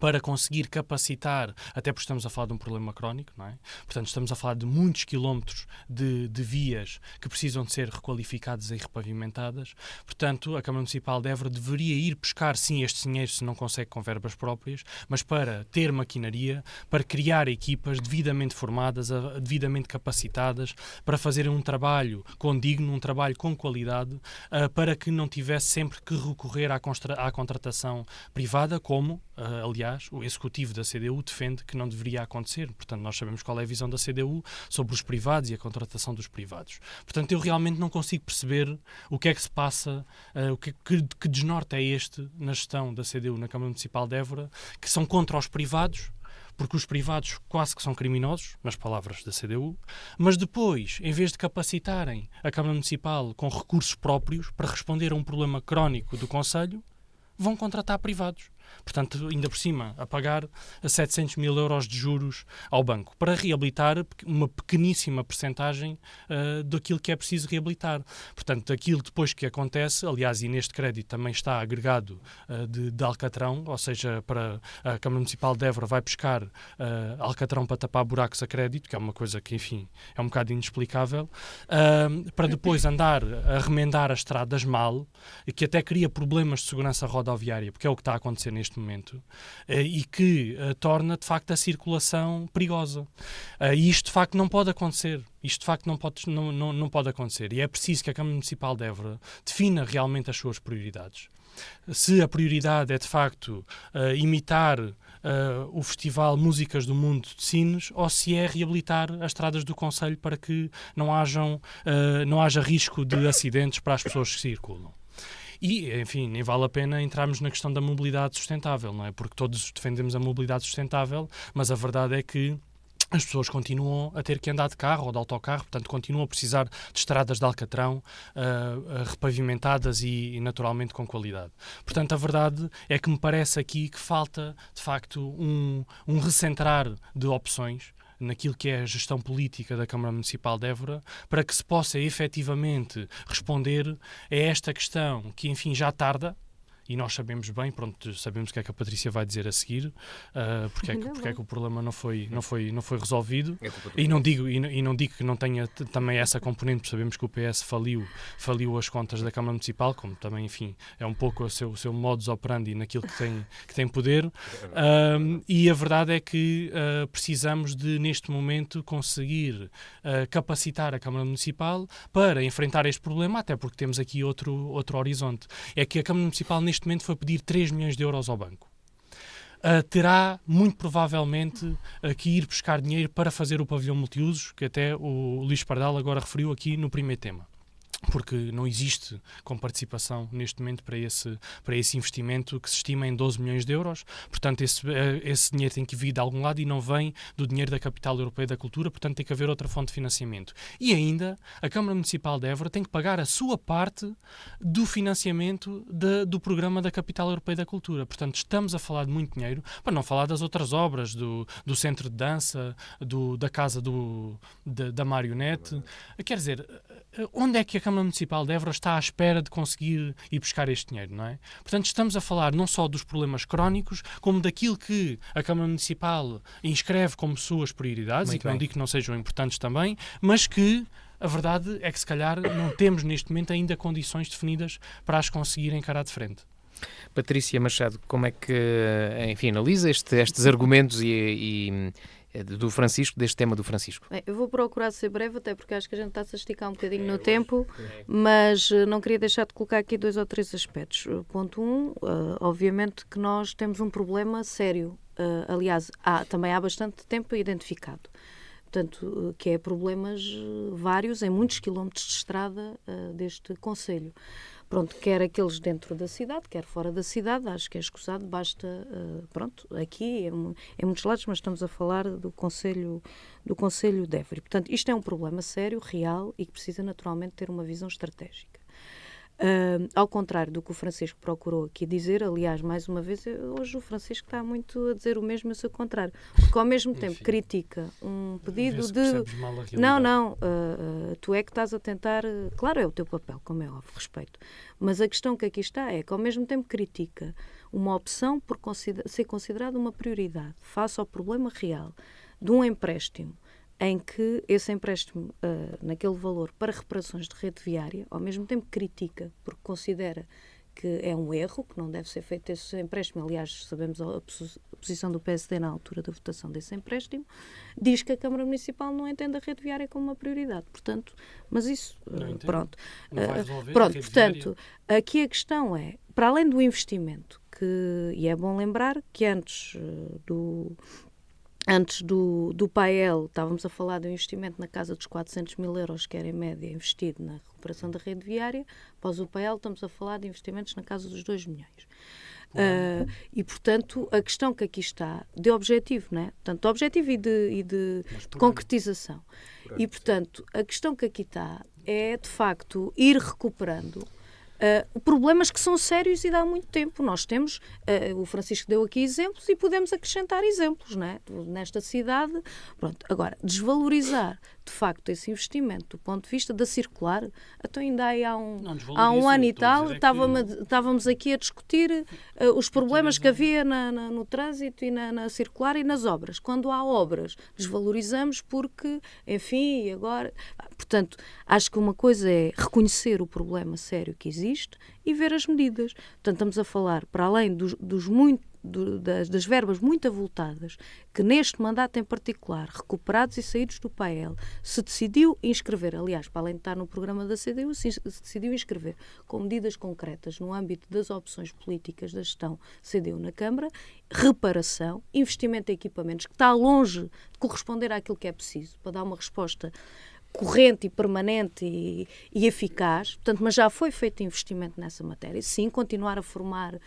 para conseguir capacitar, até porque estamos a falar de um problema crónico, não é? Portanto, estamos a falar de muitos quilómetros de vias que precisam de ser requalificadas e repavimentadas. Portanto, a Câmara Municipal de Évora deveria ir buscar, sim, este dinheiro, se não consegue com verbas próprias, mas para ter maquinaria, para criar equipas devidamente formadas, devidamente capacitadas, para fazerem um trabalho condigno, um trabalho com qualidade, para que não tivesse sempre que recorrer à contratação privada, como, aliás, o Executivo da CDU defende que não deveria acontecer. Portanto, nós sabemos qual é a visão da CDU sobre os privados e a contratação dos privados. Portanto, eu realmente não consigo perceber o que é que se passa, que desnorte é este na gestão da CDU na Câmara Municipal de Évora, que são contra os privados, porque os privados quase que são criminosos, nas palavras da CDU, mas depois, em vez de capacitarem a Câmara Municipal com recursos próprios para responder a um problema crónico do Concelho, vão contratar privados. Portanto, ainda por cima, a pagar 700 mil euros de juros ao banco para reabilitar uma pequeníssima percentagem daquilo que é preciso reabilitar. Portanto, aquilo depois que acontece, aliás, e neste crédito também está agregado de alcatrão, ou seja, para a Câmara Municipal de Évora vai buscar alcatrão para tapar buracos a crédito, que é uma coisa que, enfim, é um bocado inexplicável, para depois andar a remendar as estradas mal, que até cria problemas de segurança rodoviária, porque é o que está a acontecer neste momento, e que torna, de facto, a circulação perigosa. E isto, de facto, não pode acontecer. Isto, de facto, não pode acontecer. E é preciso que a Câmara Municipal de Évora defina realmente as suas prioridades. Se a prioridade é, de facto, imitar o Festival Músicas do Mundo de Sines, ou se é reabilitar as estradas do Concelho para que não haja risco de acidentes para as pessoas que circulam. E, enfim, nem vale a pena entrarmos na questão da mobilidade sustentável, não é? Porque todos defendemos a mobilidade sustentável, mas a verdade é que as pessoas continuam a ter que andar de carro ou de autocarro, portanto continuam a precisar de estradas de alcatrão repavimentadas e naturalmente com qualidade. Portanto, a verdade é que me parece aqui que falta, de facto, um recentrar de opções naquilo que é a gestão política da Câmara Municipal de Évora, para que se possa efetivamente responder a esta questão que, enfim, já tarda, e nós sabemos bem, pronto, sabemos o que é que a Patrícia vai dizer a seguir, porque é que o problema não foi resolvido, e não digo que não tenha também essa componente, porque sabemos que o PS faliu as contas da Câmara Municipal, como também, enfim, é um pouco o seu modus operandi naquilo que tem poder, e a verdade é que precisamos de, neste momento, conseguir capacitar a Câmara Municipal para enfrentar este problema, até porque temos aqui outro horizonte. É que a Câmara Municipal, neste momento, foi pedir 3 milhões de euros ao banco. Terá, muito provavelmente, que ir buscar dinheiro para fazer o pavilhão multiusos, que até o Luís Pardal agora referiu aqui no primeiro tema. Porque não existe comparticipação neste momento para esse investimento que se estima em 12 milhões de euros. Portanto, esse dinheiro tem que vir de algum lado e não vem do dinheiro da Capital Europeia da Cultura, portanto tem que haver outra fonte de financiamento. E ainda, a Câmara Municipal de Évora tem que pagar a sua parte do financiamento do programa da Capital Europeia da Cultura. Portanto, estamos a falar de muito dinheiro, para não falar das outras obras, do centro de dança, da casa da marionete. Quer dizer, onde é que a Câmara Municipal de Évora está à espera de conseguir ir buscar este dinheiro, não é? Portanto, estamos a falar não só dos problemas crónicos, como daquilo que a Câmara Municipal inscreve como suas prioridades, muito e que bem. Não digo que não sejam importantes também, mas que a verdade é que, se calhar, não temos neste momento ainda condições definidas para as conseguir encarar de frente. Patrícia Machado, como é que, enfim, analisa estes argumentos e do Francisco, deste tema do Francisco? Bem, eu vou procurar ser breve, até porque acho que a gente está-se a esticar um bocadinho no tempo, mas não queria deixar de colocar aqui 2 ou 3 aspectos. Ponto 1, obviamente que nós temos um problema sério. Aliás, também há bastante tempo identificado. Portanto, que é problemas vários em muitos quilómetros de estrada deste concelho. Pronto, quer aqueles dentro da cidade, quer fora da cidade, acho que é escusado, basta, aqui, em muitos lados, mas estamos a falar do Concelho de Évora. Portanto, isto é um problema sério, real, e que precisa naturalmente ter uma visão estratégica. Ao contrário do que o Francisco procurou aqui dizer, aliás, mais uma vez, hoje o Francisco está muito a dizer o mesmo e o seu contrário, porque ao mesmo tempo critica um pedido de... Não, tu é que estás a tentar... Claro, é o teu papel, como é óbvio, respeito. Mas a questão que aqui está é que ao mesmo tempo critica uma opção por ser considerada uma prioridade face ao problema real de um empréstimo em que esse empréstimo, naquele valor, para reparações de rede viária, ao mesmo tempo critica, porque considera que é um erro, que não deve ser feito esse empréstimo. Aliás, sabemos a posição do PSD na altura da votação desse empréstimo, diz que a Câmara Municipal não entende a rede viária como uma prioridade. Portanto, mas isso, pronto. Pronto, portanto, aqui a questão é, para além do investimento, e é bom lembrar que antes do PAEL, estávamos a falar de um investimento na casa dos 400 mil euros, que era em média investido na recuperação da rede viária. Após o PAEL, estamos a falar de investimentos na casa dos 2 milhões. E, portanto, a questão que aqui está, de objetivo, né? Portanto, de objetivo e de concretização. E, portanto, a questão que aqui está é, de facto, ir recuperando problemas que são sérios e dá muito tempo. Nós temos, o Francisco deu aqui exemplos e podemos acrescentar exemplos, não é? Nesta cidade. Pronto. Agora, desvalorizar de facto esse investimento do ponto de vista da circular, então ainda aí há um ano e tal estávamos aqui a discutir os problemas que havia no trânsito e na circular e nas obras. Quando há obras, desvalorizamos porque, enfim, agora... Portanto, acho que uma coisa é reconhecer o problema sério que existe e ver as medidas. Portanto, estamos a falar, para além das verbas muito avultadas, que neste mandato em particular, recuperados e saídos do PAEL, se decidiu inscrever, aliás, para além de estar no programa da CDU, se decidiu inscrever com medidas concretas no âmbito das opções políticas da gestão CDU na Câmara, reparação, investimento em equipamentos, que está longe de corresponder àquilo que é preciso, para dar uma resposta corrente e permanente e eficaz, portanto, mas já foi feito investimento nessa matéria. Sim, continuar a formar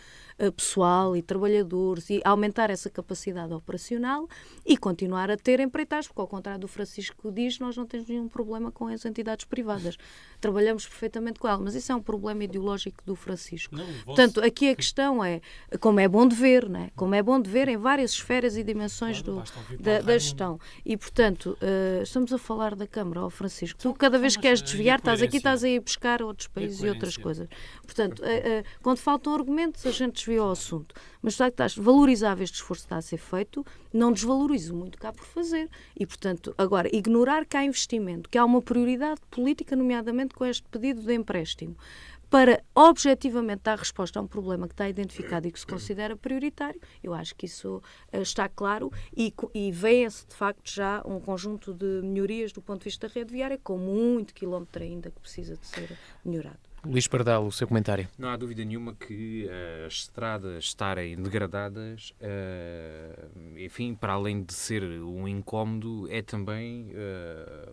pessoal e trabalhadores e aumentar essa capacidade operacional e continuar a ter empreitados, porque ao contrário do Francisco diz, nós não temos nenhum problema com as entidades privadas. Trabalhamos perfeitamente com elas, mas isso é um problema ideológico do Francisco. Portanto, aqui a questão é, como é bom de ver, não é? Como é bom de ver em várias esferas e dimensões da gestão. E, portanto, estamos a falar da Câmara, Francisco, tu cada vez que queres desviar, estás aí a buscar outros países e outras coisas. Portanto, quando faltam argumentos, a gente desvia o assunto. Mas tu estás valorizável este esforço que está a ser feito, não desvalorizo muito cá por fazer. E, portanto, agora, ignorar que há investimento, que há uma prioridade política, nomeadamente com este pedido de empréstimo, para objetivamente dar resposta a um problema que está identificado e que se considera prioritário, eu acho que isso está claro e vê-se de facto já um conjunto de melhorias do ponto de vista da rede viária, com muito quilómetro ainda que precisa de ser melhorado. Luís Pardal, o seu comentário. Não há dúvida nenhuma que as estradas estarem degradadas, enfim, para além de ser um incómodo, é também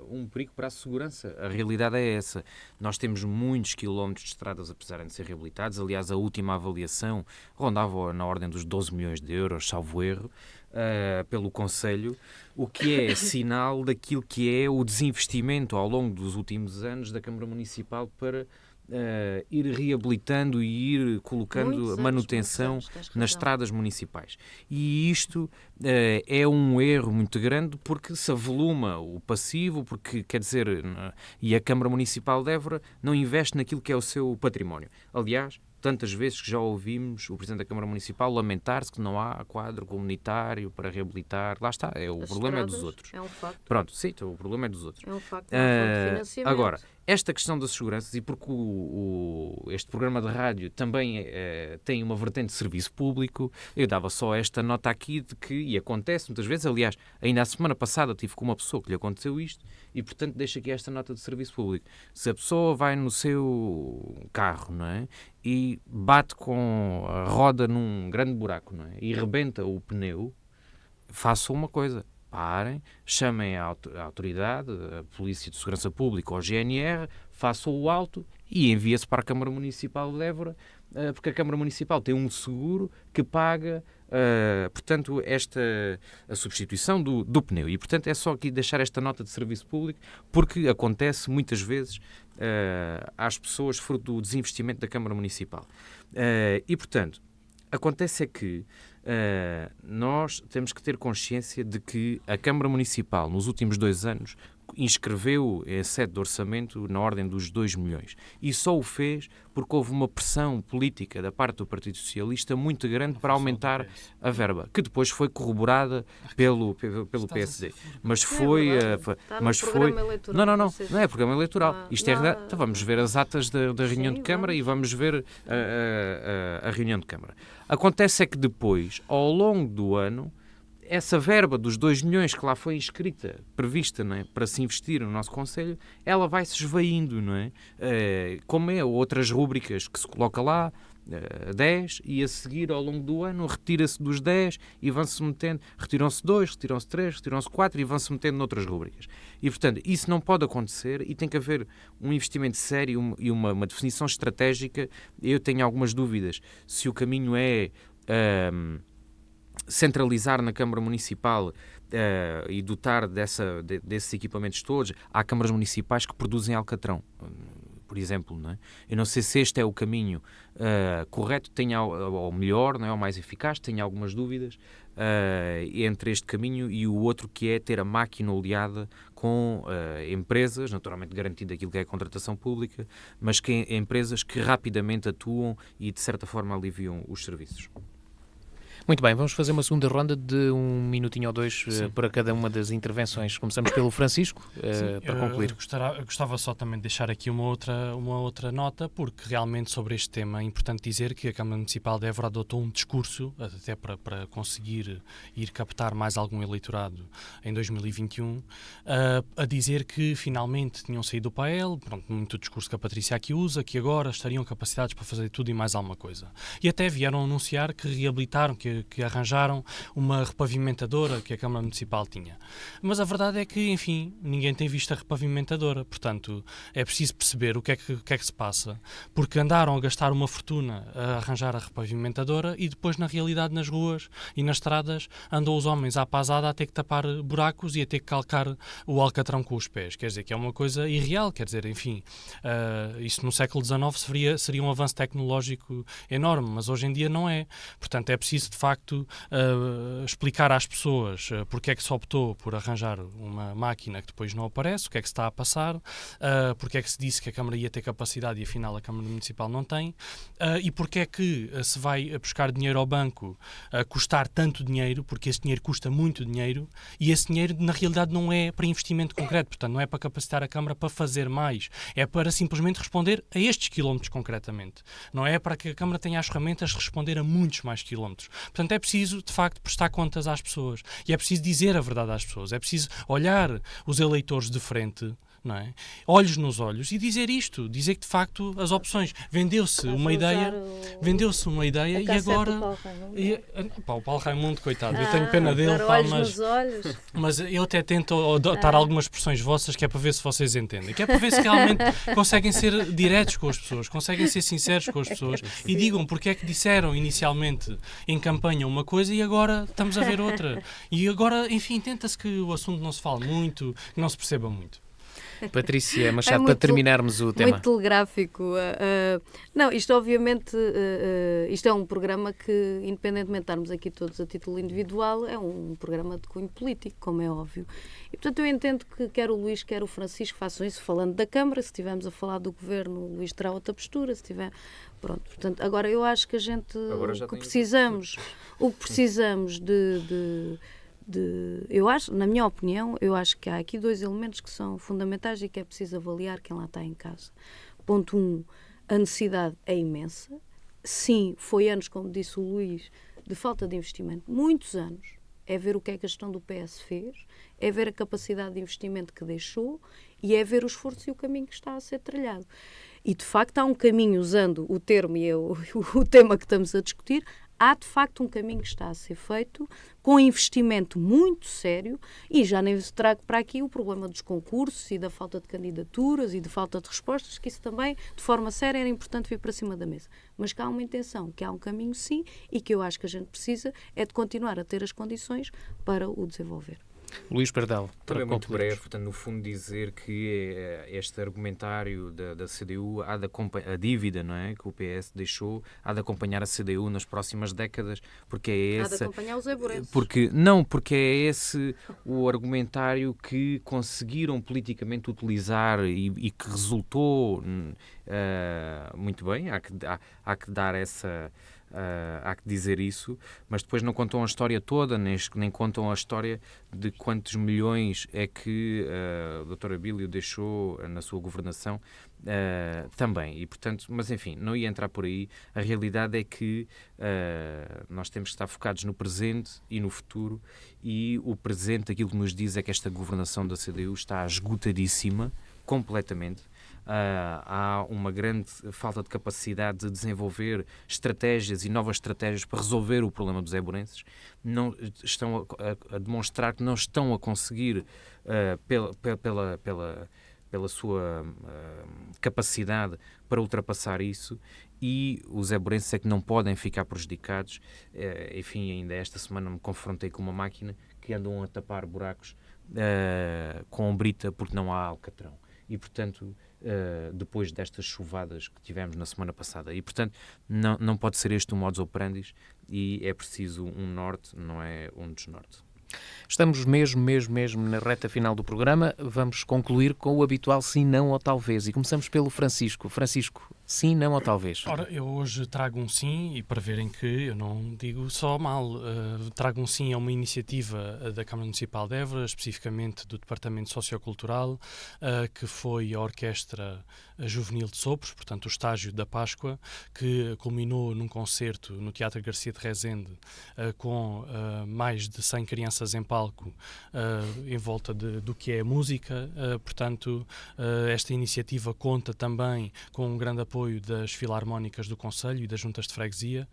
um perigo para a segurança. A realidade é essa. Nós temos muitos quilómetros de estradas a precisarem de ser reabilitados. Aliás, a última avaliação rondava na ordem dos 12 milhões de euros, salvo erro, pelo Conselho, o que é sinal daquilo que é o desinvestimento ao longo dos últimos anos da Câmara Municipal para ir reabilitando e ir colocando manutenção nas estradas municipais. E isto é um erro muito grande porque se avoluma o passivo, porque, quer dizer, e a Câmara Municipal de Évora não investe naquilo que é o seu património. Aliás, tantas vezes que já ouvimos o Presidente da Câmara Municipal lamentar-se que não há quadro comunitário para reabilitar. Lá está, o problema é dos outros. É um facto. Pronto, sim, o problema é dos outros. É um facto, é uma fonte de financiamento. Agora, esta questão das seguranças, e porque este programa de rádio também tem uma vertente de serviço público, eu dava só esta nota aqui de que, e acontece muitas vezes, aliás, ainda a semana passada tive com uma pessoa que lhe aconteceu isto, e portanto deixo aqui esta nota de serviço público. Se a pessoa vai no seu carro, não é? E bate com a roda num grande buraco, não é? E rebenta o pneu, faça uma coisa. parem, chamem a autoridade, a Polícia de Segurança Pública ou a GNR, façam o auto e envia-se para a Câmara Municipal de Évora, porque a Câmara Municipal tem um seguro que paga, portanto, a substituição do pneu. E, portanto, é só aqui deixar esta nota de serviço público, porque acontece muitas vezes às pessoas fruto do desinvestimento da Câmara Municipal. E, portanto, acontece é que nós temos que ter consciência de que a Câmara Municipal, nos últimos 2 anos, inscreveu em sede de orçamento na ordem dos 2 milhões. E só o fez porque houve uma pressão política da parte do Partido Socialista muito grande para aumentar a verba, que depois foi corroborada pelo PSD. Mas foi... mas foi... Não é programa eleitoral. Isto é... Então vamos ver as atas da reunião de Câmara e vamos ver a reunião de Câmara. Acontece é que depois, ao longo do ano, essa verba dos 2 milhões que lá foi inscrita, prevista, não é, para se investir no nosso Conselho, ela vai se esvaindo, não é? Como é outras rúbricas que se coloca lá, 10, e a seguir ao longo do ano retira-se dos 10 e vão-se metendo, retiram-se 2, retiram-se 3, retiram-se 4 e vão-se metendo noutras rúbricas. E, portanto, isso não pode acontecer e tem que haver um investimento sério e uma definição estratégica. Eu tenho algumas dúvidas se o caminho é... centralizar na Câmara Municipal e dotar desses equipamentos todos. Há câmaras municipais que produzem alcatrão, por exemplo, não é? Eu não sei se este é o caminho correto, ou melhor, não é? O mais eficaz, tenho algumas dúvidas entre este caminho e o outro, que é ter a máquina oleada com empresas, naturalmente garantindo aquilo que é a contratação pública, mas que empresas que rapidamente atuam e de certa forma aliviam os serviços. Muito bem, vamos fazer uma segunda ronda de 1 minutinho ou 2 para cada uma das intervenções. Começamos pelo Francisco, para concluir. Gostava só também de deixar aqui uma outra nota, porque realmente sobre este tema é importante dizer que a Câmara Municipal de Évora adotou um discurso, até para conseguir ir captar mais algum eleitorado em 2021, a dizer que finalmente tinham saído do PAEL, pronto, muito o discurso que a Patrícia aqui usa, que agora estariam capacitados para fazer tudo e mais alguma coisa. E até vieram anunciar que reabilitaram, que arranjaram uma repavimentadora que a Câmara Municipal tinha. Mas a verdade é que, enfim, ninguém tem visto a repavimentadora. Portanto, é preciso perceber o que é que se passa. Porque andaram a gastar uma fortuna a arranjar a repavimentadora e depois, na realidade, nas ruas e nas estradas, andam os homens à pasada a ter que tapar buracos e a ter que calcar o alcatrão com os pés. Quer dizer, que é uma coisa irreal. Quer dizer, enfim, isso no século XIX seria um avanço tecnológico enorme, mas hoje em dia não é. Portanto, é preciso, de facto, explicar às pessoas porque é que se optou por arranjar uma máquina que depois não aparece, o que é que se está a passar, porque é que se disse que a Câmara ia ter capacidade e afinal a Câmara Municipal não tem, e porque é que se vai buscar dinheiro ao banco a custar tanto dinheiro, porque esse dinheiro custa muito dinheiro, e esse dinheiro na realidade não é para investimento concreto, portanto não é para capacitar a Câmara para fazer mais, é para simplesmente responder a estes quilómetros concretamente, não é para que a Câmara tenha as ferramentas de responder a muitos mais quilómetros. Portanto, é preciso, de facto, prestar contas às pessoas. E é preciso dizer a verdade às pessoas. É preciso olhar os eleitores de frente, não é? Olhos nos olhos e dizer isto. Dizer que, de facto, as opções... Vendeu-se uma ideia e agora... O Paulo Raimundo, coitado, eu tenho pena dele, mas eu até tento adotar algumas expressões vossas que é para ver se vocês entendem. Que é para ver se realmente conseguem ser diretos com as pessoas, conseguem ser sinceros com as pessoas e digam porque é que disseram inicialmente em campanha uma coisa e agora estamos a ver outra. E agora, enfim, tenta-se que o assunto não se fale muito, que não se perceba muito. Patrícia Machado, para terminarmos o tema. Muito telegráfico. Não, isto obviamente, isto é um programa que, independentemente de estarmos aqui todos a título individual, é um programa de cunho político, como é óbvio. E, portanto, eu entendo que quer o Luís, quer o Francisco façam isso falando da Câmara. Se estivermos a falar do Governo, o Luís terá outra postura. Se tiver... Pronto, portanto, agora eu acho que a gente... O que precisamos eu acho, na minha opinião, eu acho que há aqui 2 elementos que são fundamentais e que é preciso avaliar quem lá está em casa. Ponto 1, a necessidade é imensa. Sim, foi anos, como disse o Luís, de falta de investimento. Muitos anos. É ver o que é que a gestão do PS fez, é ver a capacidade de investimento que deixou e é ver o esforço e o caminho que está a ser trilhado. E, de facto, há um caminho, usando o termo e o tema que estamos a discutir, há de facto um caminho que está a ser feito, com investimento muito sério, e já nem trago para aqui o problema dos concursos e da falta de candidaturas e de falta de respostas, que isso também, de forma séria, era importante vir para cima da mesa. Mas que há uma intenção, que há um caminho sim, e que eu acho que a gente precisa é de continuar a ter as condições para o desenvolver. Luís Pardal, também muito breve, portanto, no fundo dizer que este argumentário da CDU, a dívida, não é, que o PS deixou, há de acompanhar a CDU nas próximas décadas, porque é esse... Há de acompanhar os eburenses. Porque é esse o argumentário que conseguiram politicamente utilizar e que resultou muito bem, há que dar essa... há que dizer isso, mas depois não contam a história toda, nem contam a história de quantos milhões é que a doutora Abílio deixou na sua governação também. E, portanto, mas enfim, não ia entrar por aí. A realidade é que nós temos que estar focados no presente e no futuro, e o presente, aquilo que nos diz é que esta governação da CDU está esgotadíssima, completamente. Há uma grande falta de capacidade de desenvolver estratégias e novas estratégias para resolver o problema dos eburenses. Não estão a demonstrar que não estão a conseguir, pela sua capacidade para ultrapassar isso, e os eburenses é que não podem ficar prejudicados. Enfim, ainda esta semana me confrontei com uma máquina que andam a tapar buracos com brita porque não há alcatrão. E, portanto, depois destas chuvadas que tivemos na semana passada. E, portanto, não pode ser este o modus operandi, e é preciso um norte, não é um desnorte. Estamos mesmo na reta final do programa. Vamos concluir com o habitual sim, não ou talvez. E começamos pelo Francisco. Francisco, sim, não ou talvez? Ora, eu hoje trago um sim, e para verem que eu não digo só mal, trago um sim a uma iniciativa da Câmara Municipal de Évora, especificamente do Departamento Sociocultural, que foi a Orquestra Juvenil de Sopros, portanto o Estágio da Páscoa, que culminou num concerto no Teatro Garcia de Rezende, com mais de 100 crianças em palco, em volta do que é a música. Portanto, esta iniciativa conta também com um grande apoio das filarmónicas do Conselho e das juntas de freguesia,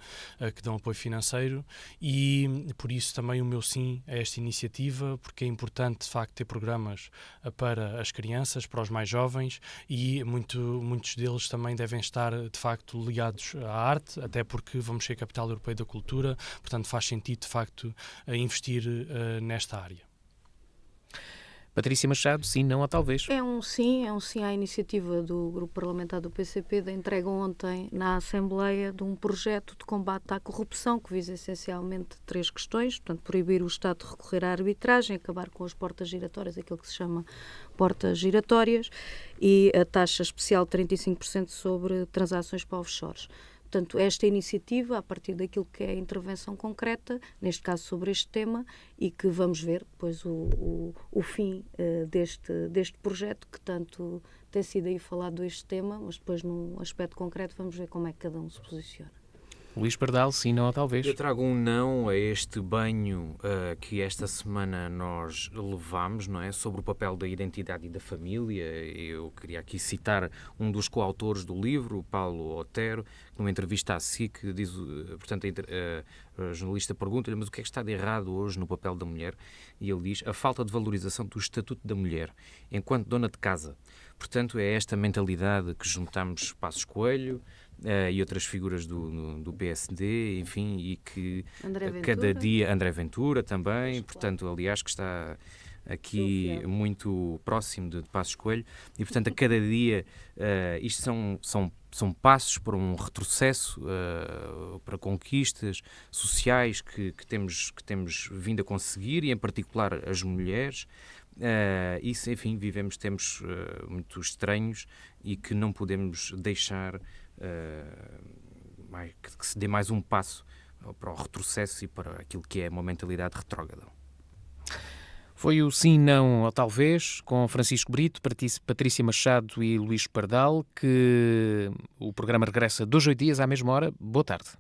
que dão apoio financeiro, e por isso também o meu sim a esta iniciativa, porque é importante de facto ter programas para as crianças, para os mais jovens, e muitos deles também devem estar de facto ligados à arte, até porque vamos ser a capital europeia da cultura, portanto faz sentido de facto investir nesta área. Patrícia Machado, sim, não ou talvez? É um sim à iniciativa do Grupo Parlamentar do PCP, da entrega ontem na Assembleia de um projeto de combate à corrupção que visa essencialmente 3 questões: portanto, proibir o Estado de recorrer à arbitragem, acabar com as portas giratórias, aquilo que se chama portas giratórias, e a taxa especial de 35% sobre transações para offshores. Portanto, esta iniciativa, a partir daquilo que é a intervenção concreta, neste caso sobre este tema, e que vamos ver depois o fim deste projeto, que tanto tem sido aí falado este tema, mas depois num aspecto concreto vamos ver como é que cada um se posiciona. Luís Pardal, sim, não ou talvez? Eu trago um não a este banho que esta semana nós levamos, não é? Sobre o papel da identidade e da família. Eu queria aqui citar um dos coautores do livro, Paulo Otero, numa entrevista à SIC, diz, portanto, a jornalista pergunta-lhe: mas o que é que está de errado hoje no papel da mulher? E ele diz: a falta de valorização do estatuto da mulher, enquanto dona de casa. Portanto, é esta mentalidade que juntamos Passos Coelho e outras figuras do PSD, enfim, e que cada dia... André Ventura também, portanto, aliás, que está aqui muito próximo de Passos Coelho, e, portanto, a cada dia isto são passos para um retrocesso, para conquistas sociais que temos vindo a conseguir, e em particular as mulheres. Isso, enfim, vivemos tempos muito estranhos e que não podemos deixar que se dê mais um passo para o retrocesso e para aquilo que é uma mentalidade retrógrada. Foi o sim, não ou talvez, com Francisco Brito, Patrícia Machado e Luís Pardal, que o programa regressa 2 a 8 dias à mesma hora. Boa tarde.